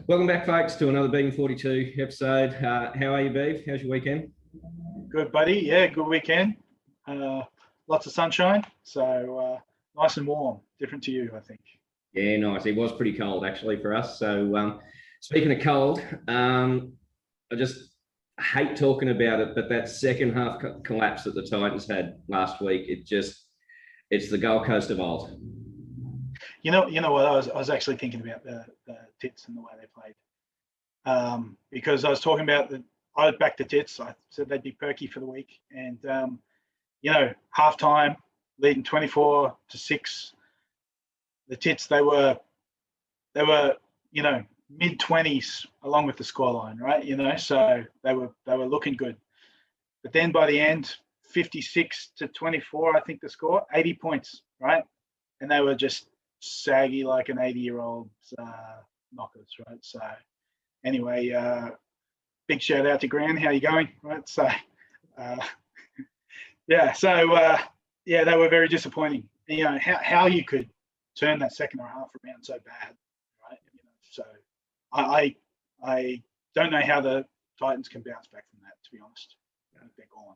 Welcome back, folks, to another Being 42 episode. How are you, Beef? How's your weekend? Good, buddy. Yeah, good weekend. Uh, Lots of sunshine, so nice and warm. Different to you, I think. Yeah, nice. It was pretty cold, actually, for us. So, speaking of cold, I just hate talking about it, but that second half collapse that the Titans had last week, it's the Gold Coast of old. You know what? I was actually thinking about the Tits and the way they played, because I was talking about I was back the Tits. I said they'd be perky for the week, and halftime leading 24-6. The Tits they were mid-20s along with the scoreline, right? So they were looking good. But then by the end, 56-24, I think the score, 80 points, right? And they were just saggy like an 80-year-old knockers, right? So anyway, big shout out to Gran. How you going? Right. So yeah, they were very disappointing. How you could turn that second half around so bad, right? So I don't know how the Titans can bounce back from that, to be honest. I think they're gone.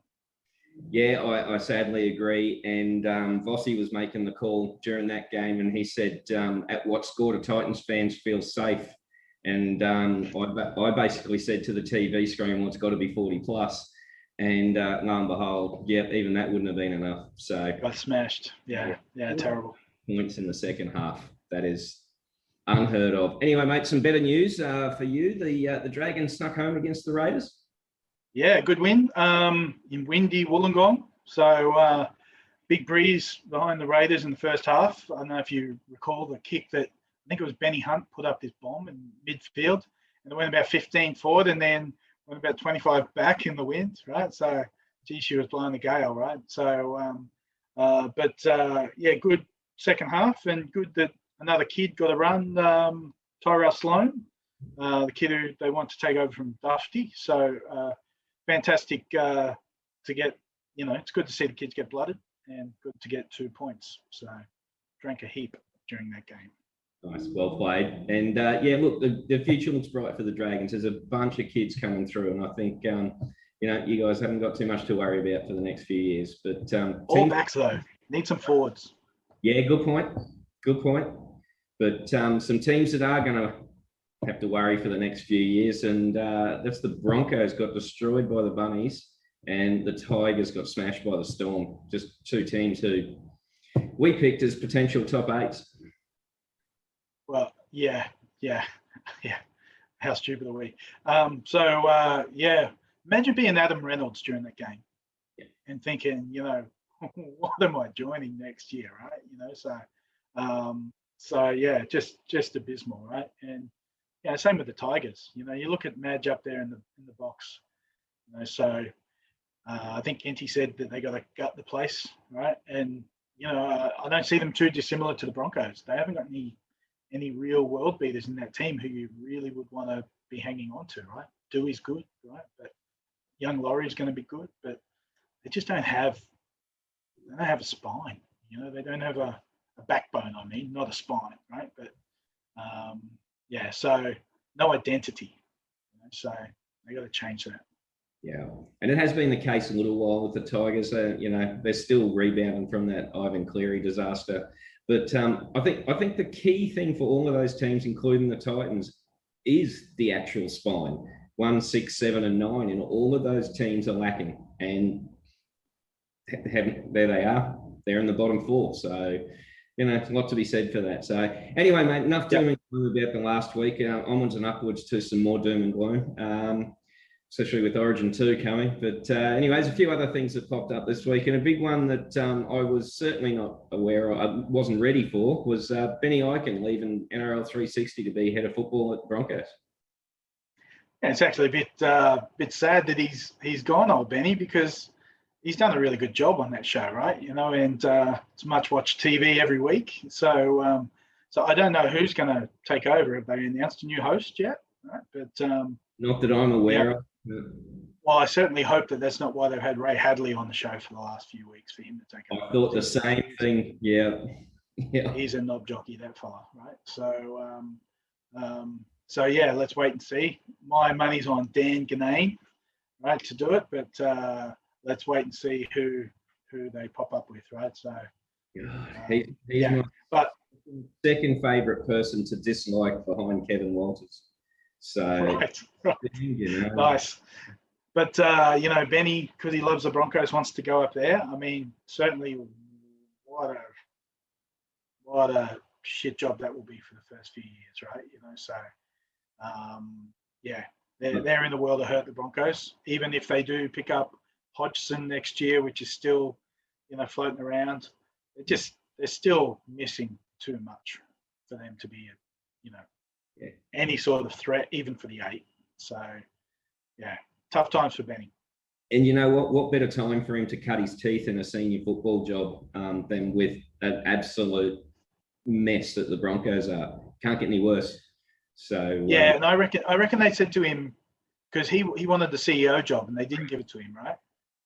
Yeah, I sadly agree. And Vossi was making the call during that game, and he said, at what score do Titans fans feel safe? And I basically said to the TV screen, well, it's got to be 40 plus. And lo and behold, yep, even that wouldn't have been enough. So got smashed. Yeah, terrible. Points in the second half. That is unheard of. Anyway, mate, some better news for you. The Dragons snuck home against the Raiders. Yeah, good win in windy Wollongong. So big breeze behind the Raiders in the first half. I don't know if you recall the kick that I think it was Benny Hunt put up this bomb in midfield, and it went about 15 forward and then went about 25 back in the wind, right? So, gee, she was blowing the gale, right? So, good second half, and good that another kid got a run, Tyrell Sloan, the kid who they want to take over from Dufty. So, fantastic to get, it's good to see the kids get blooded and good to get 2 points. So, drank a heap during that game. Nice, well played. And look, the future looks bright for the Dragons. There's a bunch of kids coming through, and I think you guys haven't got too much to worry about for the next few years. But all backs though, need some forwards. Yeah, good point. Good point. But some teams that are going to have to worry for the next few years, and that's the Broncos got destroyed by the Bunnies, and the Tigers got smashed by the Storm. Just two teams who we picked as potential top eights. Well, yeah. How stupid are we? Imagine being Adam Reynolds during that game, and thinking, what am I joining next year, right? Just abysmal, right? And same with the Tigers. You look at Madge up there in the box. I think Enty said that they got to gut the place, right? And I don't see them too dissimilar to the Broncos. They haven't got any real world beaters in that team who you really would want to be hanging on to, right? Dewey's good, right? But young Laurie's going to be good, but they just don't have a spine. They don't have a backbone, not a spine, right? But so no identity. So they got to change that. Yeah, and it has been the case a little while with the Tigers. They're still rebounding from that Ivan Cleary disaster. But I think the key thing for all of those teams, including the Titans, is the actual spine. 1, 6, 7, and 9, and all of those teams are lacking. And there they are. They're in the bottom four. So, a lot to be said for that. So, anyway, mate, enough doom and gloom about the last week. Onwards and upwards to some more doom and gloom. Especially with Origin 2 coming. But anyways, a few other things that popped up this week. And a big one that I was certainly not aware of, I wasn't ready for, was Benny Ikin leaving NRL 360 to be head of football at Broncos. Yeah, it's actually a bit sad that he's gone, old Benny, because he's done a really good job on that show, right? And it's much watched TV every week. So I don't know who's going to take over. Have they announced a new host yet? Right? But not that I'm aware of. Well, I certainly hope that that's not why they've had Ray Hadley on the show for the last few weeks for him to take over. I thought the same thing. Yeah. He's a knob jockey, that fella, right? So, So yeah, let's wait and see. My money's on Dan Ganane, right, to do it, but let's wait and see who they pop up with, right? So He's yeah, my but second favourite person to dislike behind Kevin Walters. So, right, you know, nice. But you know, Benny, because he loves the Broncos, wants to go up there. I mean, certainly, what a shit job that will be for the first few years, right? You know, so yeah, they're in the world of hurt, the Broncos. Even if they do pick up Hodgson next year, which is still, you know, floating around, they're still missing too much for them to be, you know, any sort of threat, even for the 8. So yeah, tough times for Benny. And you know what? What better time for him to cut his teeth in a senior football job than with an absolute mess that the Broncos are? Can't get any worse. So yeah, and I reckon they said to him, because he wanted the CEO job and they didn't give it to him, right?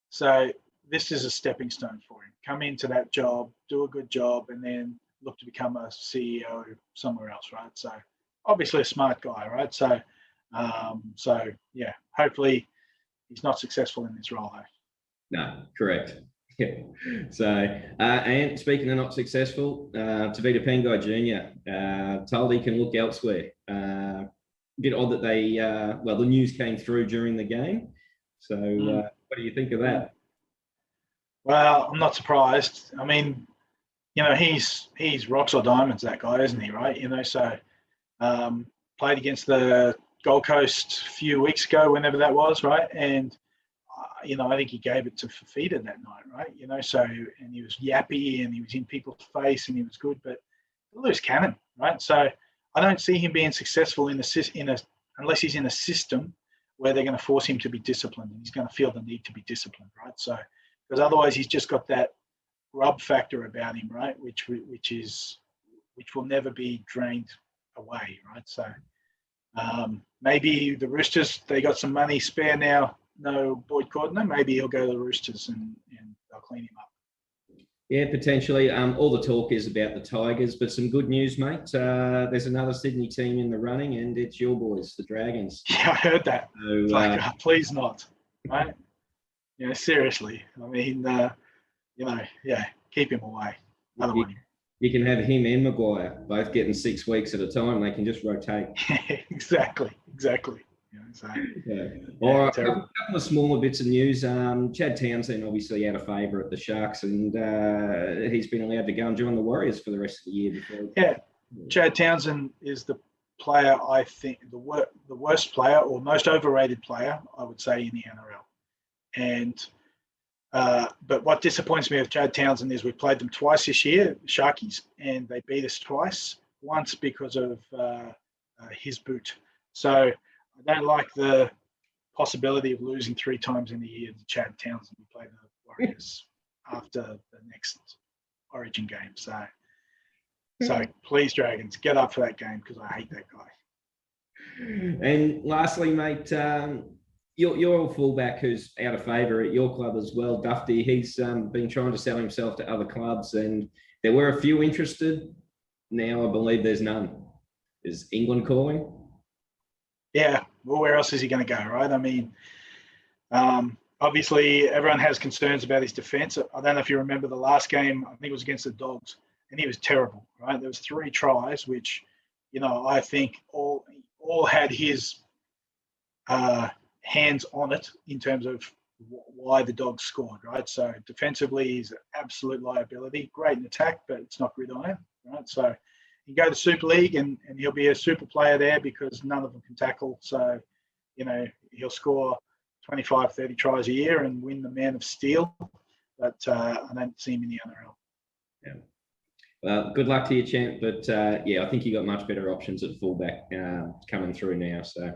So this is a stepping stone for him. Come into that job, do a good job, and then look to become a CEO somewhere else, right? So obviously a smart guy, right? So so yeah, hopefully he's not successful in this role. no, correct. Yeah. So, and speaking of not successful, Tavita Pengai Jr. Told he can look elsewhere. A bit odd that they, well, the news came through during the game. So, what do you think of that? Well, I'm not surprised. I mean, you know, he's rocks or diamonds, that guy, isn't he? Right? You know, so played against the Gold Coast a few weeks ago, whenever that was, right? And you know, I think he gave it to Fafita that night, right? You know, so and he was yappy and he was in people's face and he was good, but a loose cannon, right? So I don't see him being successful unless he's in a system where they're going to force him to be disciplined and he's going to feel the need to be disciplined, right? So because otherwise he's just got that grub factor about him, right? Which will never be drained away, right? So maybe the Roosters, they got some money spare now. No Boyd Cordner, maybe he'll go to the Roosters and they'll clean him up. Yeah, potentially. All the talk is about the Tigers, but some good news, mate. There's another Sydney team in the running, and it's your boys, the Dragons. Yeah, I heard that. So, it's like, please not, right? You know, seriously. I mean, you know, yeah, keep him away. You can have him and Maguire both getting 6 weeks at a time. They can just rotate. exactly. You know, so, All right, a couple of smaller bits of news. Chad Townsend obviously out of favour at the Sharks, and he's been allowed to go and join the Warriors for the rest of the year. Yeah, Chad Townsend is the player, I think, the worst player or most overrated player, I would say, in the NRL. And but what disappoints me with Chad Townsend is we played them twice this year, Sharkies, and they beat us twice. Once because of his boot. So I don't like the possibility of losing 3 times in a year to Chad Townsend. We play the Warriors after the next Origin game. So please, Dragons, get up for that game because I hate that guy. And lastly, mate, your fullback who's out of favour at your club as well, Dufty, he's been trying to sell himself to other clubs, and there were a few interested. Now I believe there's none. Is England calling? Yeah, well, where else is he going to go, right? I mean, obviously everyone has concerns about his defence. I don't know if you remember the last game. I think it was against the Dogs, and he was terrible, right? There was 3 tries, which, you know, I think all had his hands on it in terms of why the Dogs scored, right? So defensively, he's an absolute liability. Great in attack, but it's not gridiron, right? So you go to Super League and he'll be a super player there because none of them can tackle. So, you know, he'll score 25, 30 tries a year and win the Man of Steel. But I don't see him in the NRL. Yeah. Well, good luck to you, champ. But yeah, I think you got much better options at fullback coming through now. So,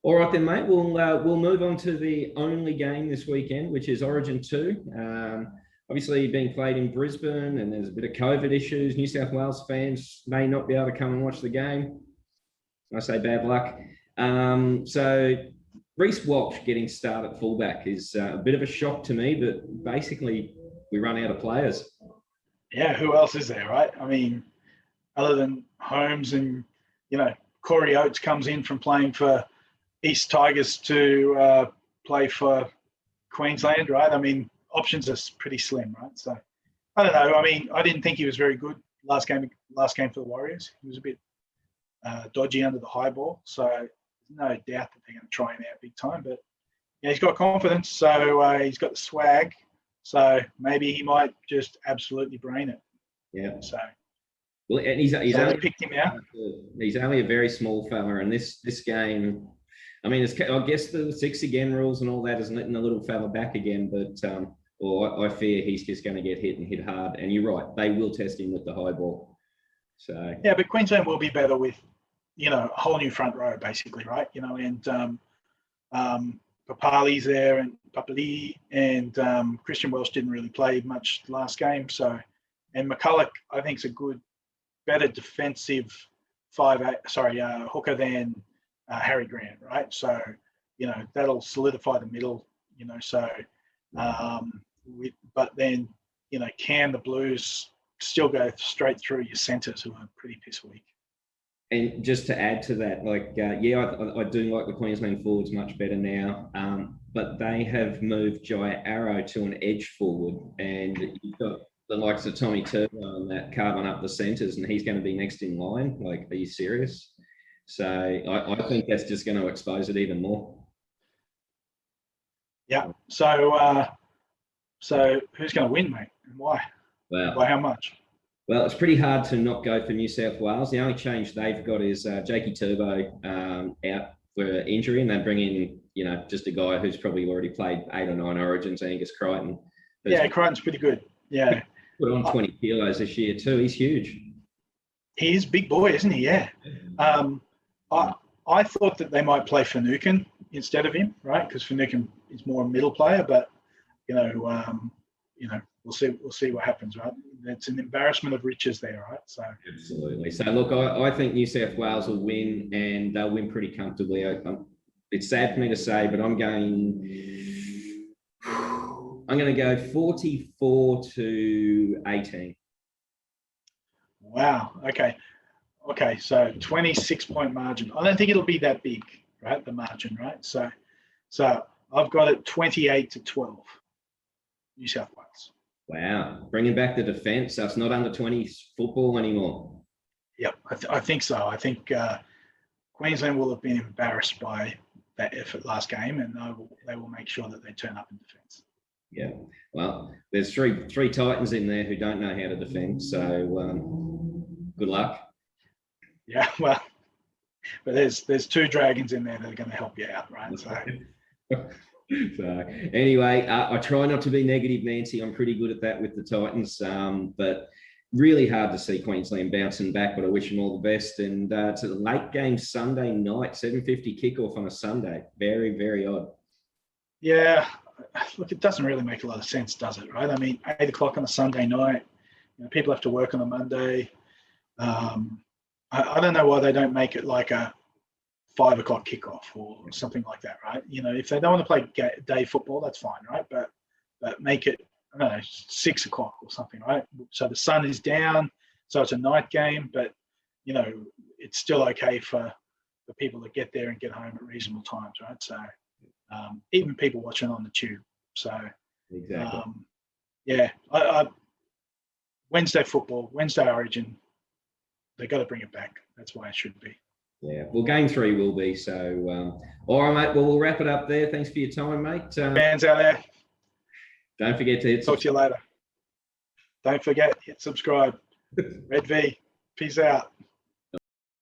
all right then, mate. We'll move on to the only game this weekend, which is Origin 2. Obviously, being played in Brisbane, and there's a bit of COVID issues. New South Wales fans may not be able to come and watch the game. I say bad luck. So Reece Walsh getting started at fullback is a bit of a shock to me, but basically we run out of players. Yeah, who else is there, right? I mean, other than Holmes and, you know, Corey Oates comes in from playing for East Tigers to play for Queensland, right? I mean, options are pretty slim, right? So I don't know. I mean, I didn't think he was very good last game for the Warriors. He was a bit dodgy under the high ball, so there's no doubt that they're going to try him out big time. But yeah, he's got confidence, so he's got the swag. So maybe he might just absolutely brain it. Yeah. So. Well, and he's only picked him out. He's only a very small fella, and this game, I mean, I guess the 6 again rules and all that is letting the little fella back again, but I fear he's just going to get hit and hit hard. And you're right, they will test him with the high ball. So yeah, but Queensland will be better with, a whole new front row, basically, right? And Papali's there, and Papali, and Christian Welsh didn't really play much last game. So, and McCulloch, I think, is a better defensive hooker than Harry Grant, right? So, that'll solidify the middle, so, but then, can the Blues still go straight through your centres who are pretty piss weak? And just to add to that, I do like the Queensland forwards much better now, but they have moved Jai Arrow to an edge forward, and you've got the likes of Tommy Turbo and that carving up the centres, and he's going to be next in line. Like, are you serious? So I think that's just going to expose it even more. Yeah. So who's going to win, mate, and why? Well, by how much? Well, it's pretty hard to not go for New South Wales. The only change they've got is Jakey Turbo out for injury, and they bring in, just a guy who's probably already played 8 or 9 Origins, Angus Crichton. Yeah, Crichton's pretty good. Yeah. Put on 20 kilos this year too. He's huge. He is a big boy, isn't he? Yeah. I thought that they might play Finucane instead of him, right? Because Finucane is more a middle player, but we'll see what happens, right? It's an embarrassment of riches there, right? So absolutely. So look, I think New South Wales will win, and they'll win pretty comfortably. It's sad for me to say, but I'm going to go 44-18. Wow. Okay. So 26-point margin. I don't think it'll be that big, right? The margin, right? So I've got it 28-12. New South Wales. Wow. Bringing back the defence. So it's not under 20s football anymore. Yep. I think so. I think Queensland will have been embarrassed by that effort last game, and they will make sure that they turn up in defence. Yeah. Well, there's three Titans in there who don't know how to defend. So good luck. Yeah. Well, but there's 2 Dragons in there that are going to help you out, right? So anyway, I try not to be negative, Nancy. I'm pretty good at that with the Titans, but really hard to see Queensland bouncing back, but I wish them all the best. And it's a late game Sunday night, 7:50 kickoff on a Sunday. Very, very odd. Yeah. Look, it doesn't really make a lot of sense, does it, right? I mean, 8 o'clock on a Sunday night, people have to work on a Monday. I don't know why they don't make it like a 5 o'clock kickoff or something like that, right? If they don't want to play day football, that's fine, right? But make it, I don't know, 6 o'clock or something, right? So the sun is down, so it's a night game, but it's still okay for people to get there and get home at reasonable times, right? So even people watching on the tube. So exactly. Yeah, Wednesday football, Wednesday Origin, they got to bring it back. That's why it should be. Yeah, well, game 3 will be. So, all right, mate. Well, we'll wrap it up there. Thanks for your time, mate. Fans out there, don't forget to hit. Talk to you later. Don't forget, hit subscribe. Red V, peace out.